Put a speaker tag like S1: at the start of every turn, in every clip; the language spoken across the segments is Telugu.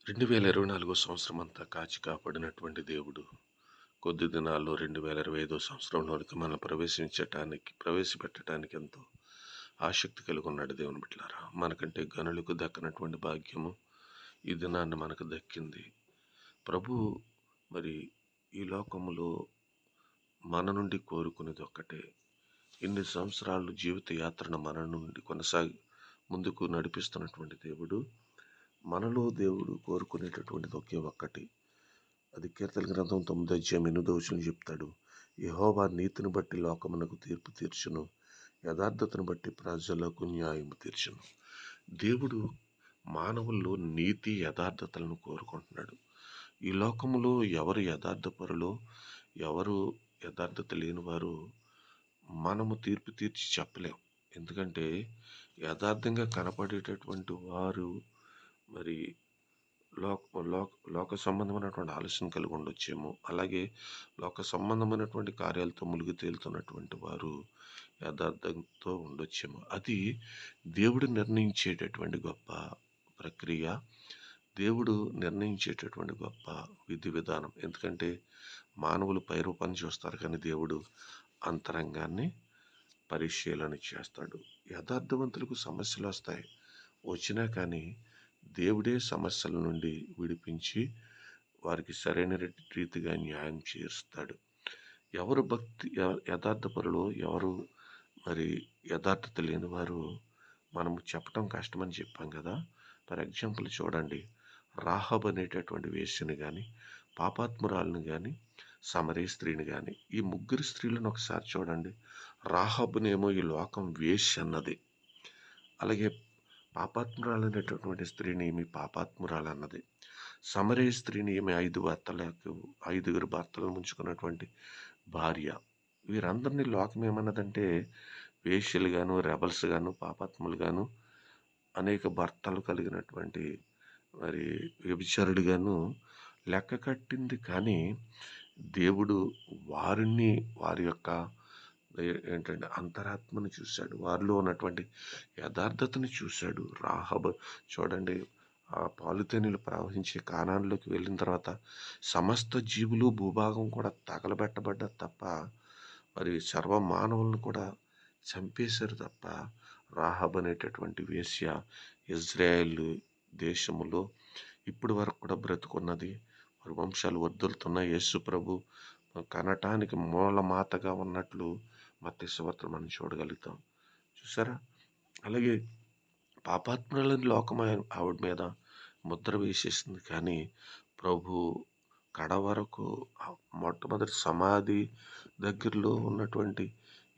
S1: 2024 సంవత్సరం అంతా కాచి కాపాడినటువంటి దేవుడు కొద్ది దినాల్లో 2025 సంవత్సరంలోనికి మనం ప్రవేశపెట్టడానికి ఎంతో ఆసక్తి కలిగి ఉన్నాడు దేవుని బిడ్డలారా. మనకంటే గనులకు దక్కనటువంటి భాగ్యము ఈ దినాన్ని మనకు దక్కింది. ప్రభు మరి ఈ లోకములో మన నుండి కోరుకునేది ఒక్కటే. ఇన్ని సంవత్సరాలు జీవిత యాత్రను మన నుండి ముందుకు నడిపిస్తున్నటువంటి దేవుడు, మనలో దేవుడు కోరుకునేటటువంటిది ఒకే ఒక్కటి. అది కీర్తన గ్రంథం 9:8 చెప్తాడు. యెహోవా నీతిని బట్టి లోకమునకు తీర్పు తీర్చును, యథార్థతను బట్టి ప్రజలకు న్యాయం తీర్చును. దేవుడు మానవుల్లో నీతి యథార్థతలను కోరుకుంటున్నాడు. ఈ లోకములో ఎవరు యథార్థపరులో, ఎవరు యథార్థత లేని వారు మనము తీర్పు తీర్చి చెప్పలేం. ఎందుకంటే యథార్థంగా కనపడేటటువంటి వారు మరి లోక సంబంధమైనటువంటి ఆలోచన కలిగి ఉండొచ్చేమో. అలాగే లోక సంబంధమైనటువంటి కార్యాలతో మునిగి తేలుతున్నటువంటి వారు యథార్థంతో ఉండొచ్చేమో. అది దేవుడు నిర్ణయించేటటువంటి గొప్ప ప్రక్రియ, దేవుడు నిర్ణయించేటటువంటి గొప్ప విధి విధానం. ఎందుకంటే మానవులు పైరూపాన్ని చూస్తారు, కానీ దేవుడు అంతరంగాన్ని పరిశీలన చేస్తాడు. యథార్థవంతులకు సమస్యలు వస్తాయి, వచ్చినా కానీ దేవుడే సమస్యల నుండి విడిపించి వారికి సరైన రీతిగా న్యాయం చేస్తాడు. ఎవరు యథార్థపరులు, ఎవరు మరి యథార్థత లేని వారు మనము చెప్పటం కష్టమని చెప్పాం కదా. ఫర్ ఎగ్జాంపుల్ చూడండి, రాహాబ్ అనేటటువంటి వేశ్యని కానీ, పాపాత్మురాలను కానీ, సమరయ స్త్రీని కానీ, ఈ ముగ్గురు స్త్రీలను ఒకసారి చూడండి. రాహాబునేమో ఈ లోకం వేశ్య అన్నది, అలాగే పాపాత్మురాలైనటువంటి స్త్రీని ఈమె పాపాత్మురాలు అన్నది, సమరయ స్త్రీని ఈమె 5 భర్తలను ముంచుకున్నటువంటి భార్య. వీరందరినీ లోకం ఏమన్నదంటే వేశ్యలు గాను, రెబల్స్ గాను, పాపాత్ములు గాను, అనేక భర్తలు కలిగినటువంటి మరి వ్యభిచారుడుగాను లెక్క కట్టింది. కానీ దేవుడు వారి యొక్క ఏంటంటే అంతరాత్మను చూశాడు, వారిలో ఉన్నటువంటి యథార్థతను చూశాడు. రాహాబ్ చూడండి, ఆ పాలుతేనీలు ప్రవహించే కానాన్లోకి వెళ్ళిన తర్వాత సమస్త జీవులు, భూభాగం కూడా తగలబెట్టబడ్డ తప్ప, మరి సర్వ మానవులను కూడా చంపేశారు తప్ప, రాహాబ్ అనేటటువంటి వేశ్య ఇజ్రాయేల్ దేశములో ఇప్పటి వరకు కూడా బ్రతుకున్నది. వారి వంశాలు వర్ధిల్లుతున్నాయి. యేసు ప్రభు కనటానికి మూలమాతగా ఉన్నట్లు మత్తయి సువార్త మనం చూడగలుగుతాం. చూసారా? అలాగే పాపాత్మురాలని లోకం ఆవిడ మీద ముద్ర వేసేసింది. కానీ ప్రభు కడ వరకు మొట్టమొదటి సమాధి దగ్గరలో ఉన్నటువంటి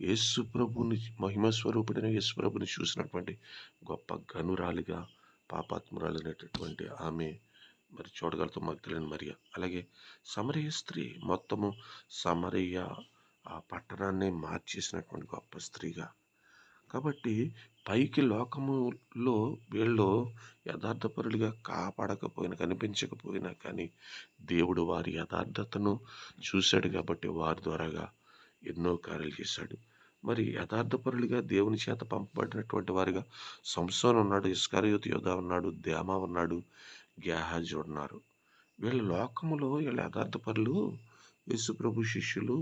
S1: యేసు ప్రభుని, మహిమ స్వరూపుడైన యేసు ప్రభుని చూసినటువంటి గొప్ప గనురాలిగా పాపాత్మురాలైనటువంటి ఆమె మరి చూడగలుగుతాం, మగ్దలేని మరియ. అలాగే సమరయ స్త్రీ మొత్తము సమరయ ఆ పట్టణాన్ని మార్చేసినటువంటి గొప్ప స్త్రీగా. కాబట్టి పైకి లోకములో వీళ్ళు యథార్థపరులుగా కనిపించకపోయినా కానీ దేవుడు వారి యథార్థతను చూశాడు కాబట్టి వారి ద్వారాగా ఎన్నో కార్యాలు చేశాడు. మరి యథార్థపరులుగా దేవుని చేత పంపబడినటువంటి వారిగా సంసోను ఉన్నాడు, ఇస్కరియోతు యోధా ఉన్నాడు, దేమా ఉన్నాడు, గేహాజీ ఉన్నారు. వీళ్ళ లోకములో వీళ్ళ యథార్థపరులు, యేసుప్రభు శిష్యులు,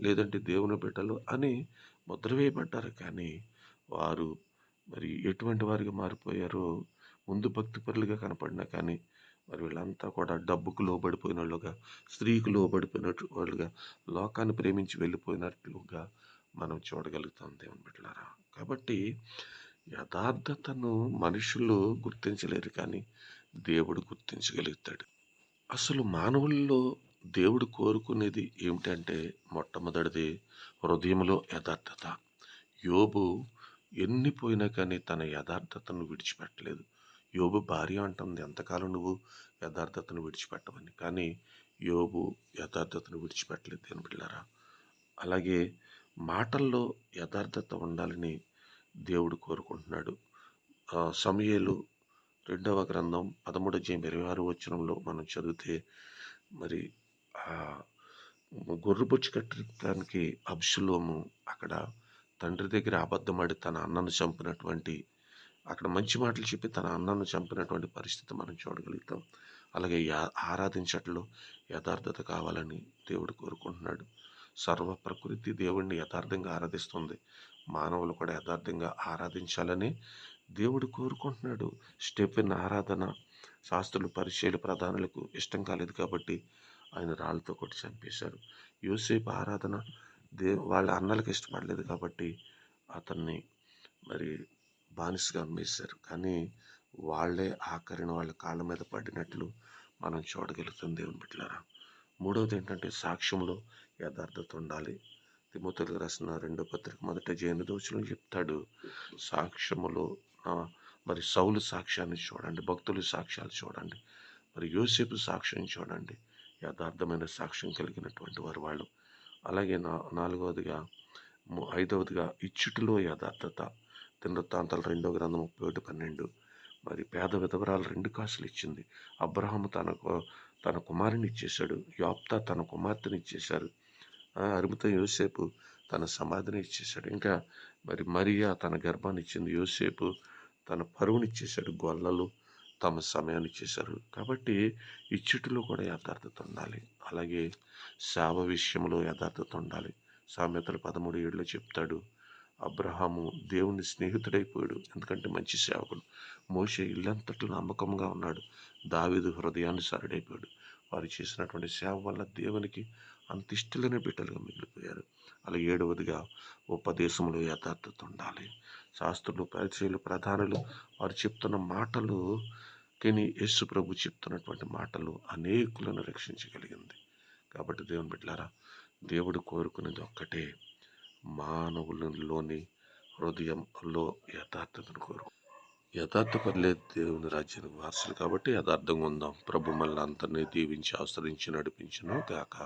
S1: లేదంటే దేవుని బిడ్డలు అని ముద్ర వేయబడ్డారు. కానీ వారు మరి ఎటువంటి వారిగా మారిపోయారో, ముందు భక్తిపరులుగా కనపడినా కానీ మరి వీళ్ళంతా కూడా డబ్బుకు లోబడిపోయిన వాళ్ళుగా, స్త్రీకు లోబడిపోయినట్టు వాళ్ళుగా, లోకాన్ని ప్రేమించి వెళ్ళిపోయినట్లుగా మనం చూడగలుగుతాం దేవుని బిడ్డలారా. కాబట్టి యథార్థతను మనుషులు గుర్తించలేరు, కానీ దేవుడు గుర్తించగలుగుతాడు. అసలు మానవుల్లో దేవుడు కోరుకునేది ఏమిటంటే మొట్టమొదటిది హృదయంలో యథార్థత. యోబు ఎన్ని పోయినా కానీ తన యథార్థతను విడిచిపెట్టలేదు. యోబు భార్య అంటుంది, ఎంతకాలం నువ్వు యథార్థతను విడిచిపెట్టమని. కానీ యోబు యథార్థతను విడిచిపెట్టలేదు దేవుని బిడ్డలారా. అలాగే మాటల్లో యథార్థత ఉండాలని దేవుడు కోరుకుంటున్నాడు. సమూయేలు 2వ గ్రంథం 13:26 మనం చదివితే, మరి గొర్రెబొచ్చు కట్టడానికి అబ్షలోము అక్కడ తండ్రి దగ్గర అబద్ధమాడి తన అన్నను చంపినటువంటి అక్కడ మంచి మాటలు చెప్పి తన అన్నను చంపినటువంటి పరిస్థితి మనం చూడగలుగుతాం. అలాగే ఆరాధించట్లో యథార్థత కావాలని దేవుడు కోరుకుంటున్నాడు. సర్వ ప్రకృతి దేవుణ్ణి యథార్థంగా ఆరాధిస్తుంది. మానవులు కూడా యథార్థంగా ఆరాధించాలని దేవుడు కోరుకుంటున్నాడు. స్టెఫెన్ ఆరాధన శాస్త్రులు, పరిచయులు, ప్రధానులకు ఇష్టం కాలేదు కాబట్టి ఆయన రాళ్ళతో కొట్టి చంపేశారు. యోసేపు ఆరాధన వాళ్ళ అన్నలకు ఇష్టపడలేదు కాబట్టి అతన్ని మరి బానిసగా అమ్మేశారు. కానీ వాళ్ళే ఆఖరిన వాళ్ళ కాళ్ళ మీద పడినట్లు మనం చూడగలుగుతాం దేవుని బిడ్డలారా. మూడవది ఏంటంటే సాక్ష్యంలో యథార్థత ఉండాలి. తిమోతికి రాసిన 2వ పత్రిక 1 చెప్తాడు. సాక్ష్యములో మరి సౌలు సాక్ష్యాన్ని చూడండి, భక్తుల సాక్ష్యాలు చూడండి, మరి యోసేపు సాక్ష్యం చూడండి. యథార్థమైన సాక్ష్యం కలిగినటువంటి వారు వాళ్ళు. అలాగే 5వదిగా ఇచ్చుటిలో యథార్థత. దినవృత్తాంతాలు 2వ గ్రంథం 31:12. మరి పేద విధవరాలు 2 కాసులు ఇచ్చింది. అబ్రహాము తన కుమారుని ఇచ్చేశాడు. యోప్తా తన కుమార్తెని ఇచ్చేశారు. అరుమత యోసేపు తన సమాధిని ఇచ్చేశాడు. ఇంకా మరి మరియా తన గర్భాన్ని ఇచ్చింది. యోసేపు తన పరువుని ఇచ్చేశాడు. గొల్లలు తమ సమయాన్ని ఇచ్చేశారు. కాబట్టి ఇచ్చుటిలో కూడా యథార్థత ఉండాలి. అలాగే సేవ విషయంలో యథార్థత ఉండాలి. సామెతలు 13:7 చెప్తాడు, అబ్రహాము దేవుని స్నేహితుడైపోయాడు, ఎందుకంటే మంచి సేవకుడు. మోషే ఇల్లంతట్లో నమ్మకంగా ఉన్నాడు. దావీదు హృదయానుసారుడైపోయాడు. వారు చేసినటువంటి సేవ వల్ల దేవునికి అంత ఇష్టమైన బిడ్డలుగా మిగిలిపోయారు. అలా 7వదిగా ఉపదేశంలో యథార్థత ఉండాలి. శాస్త్రులు, పరిచయులు, ప్రధానులు వారు చెప్తున్న మాటలు యేసు ప్రభు చెప్తున్నటువంటి మాటలు అనేకులను రక్షించగలిగింది. కాబట్టి దేవుని బిడ్డలారా, దేవుడు కోరుకునేది ఒక్కటే, మానవులలోని హృదయంలో యథార్థతను యథార్థపరులే దేవుని రాజ్యానికి వారసులు. కాబట్టి యథార్థంగా ఉందాం. ప్రభు మనల్ని అందరినీ దీవించి ఆశ్రయించి నడిపించును గాక.